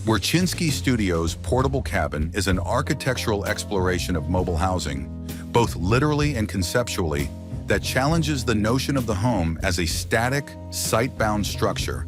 Wiercinski-Studio's portable cabin is an architectural exploration of mobile housing, both literally and conceptually, that challenges the notion of the home as a static, site-bound structure.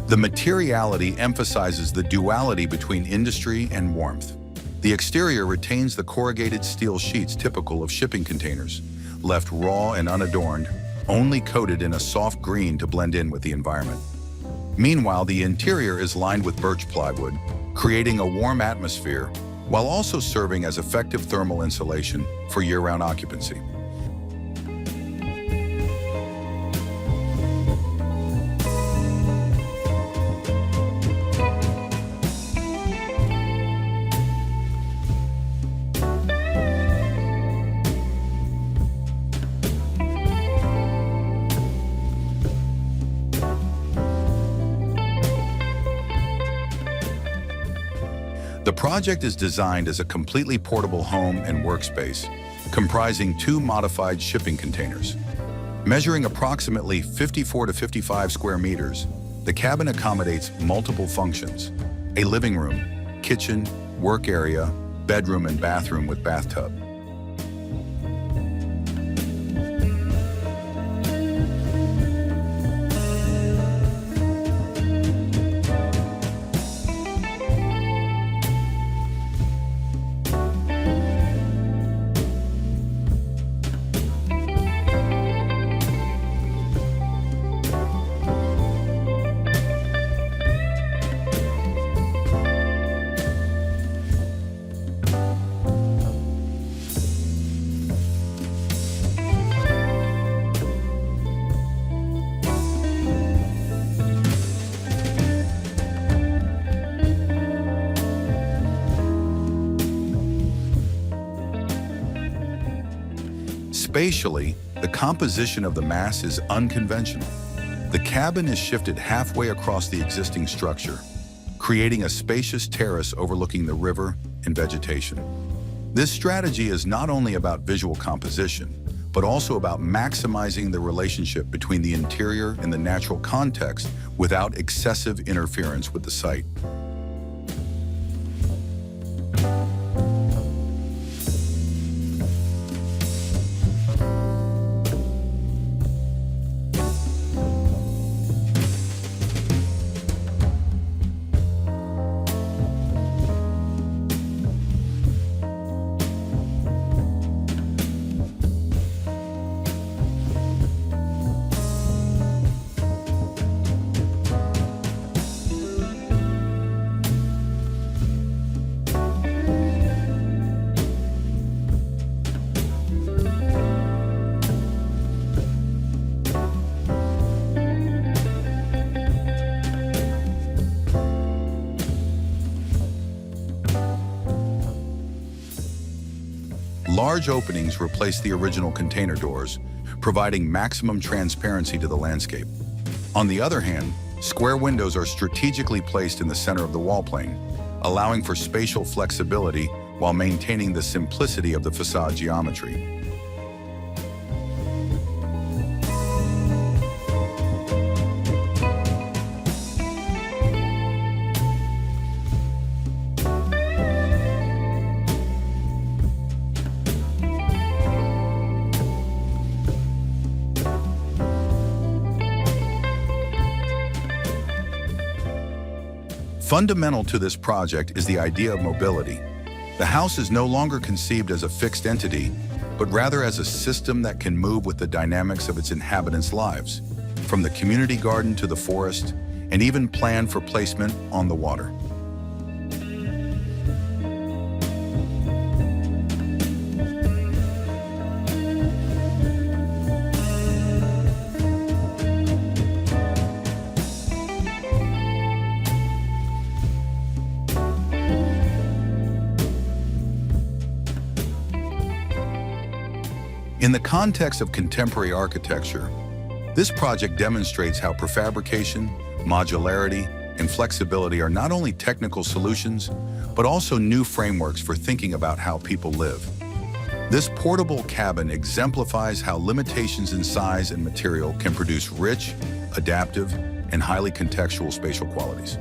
The materiality emphasizes the duality between industry and warmth. The exterior retains the corrugated steel sheets typical of shipping containers, left raw and unadorned, only coated in a soft green to blend in with the environment. Meanwhile, the interior is lined with birch plywood, creating a warm atmosphere, while also serving as effective thermal insulation for year-round occupancy. The project is designed as a completely portable home and workspace, comprising 2 modified shipping containers. Measuring approximately 54 to 55 square meters, the cabin accommodates multiple functions: a living room, kitchen, work area, bedroom and bathroom with bathtub. Spatially, the composition of the mass is unconventional. The cabin is shifted halfway across the existing structure, creating a spacious terrace overlooking the river and vegetation. This strategy is not only about visual composition, but also about maximizing the relationship between the interior and the natural context without excessive interference with the site. Large openings replace the original container doors, providing maximum transparency to the landscape. On the other hand, square windows are strategically placed in the center of the wall plane, allowing for spatial flexibility while maintaining the simplicity of the facade geometry. Fundamental to this project is the idea of mobility. The house is no longer conceived as a fixed entity, but rather as a system that can move with the dynamics of its inhabitants' lives, from the community garden to the forest, and even planned for placement on the water. In the context of contemporary architecture, this project demonstrates how prefabrication, modularity, and flexibility are not only technical solutions, but also new frameworks for thinking about how people live. This portable cabin exemplifies how limitations in size and material can produce rich, adaptive, and highly contextual spatial qualities.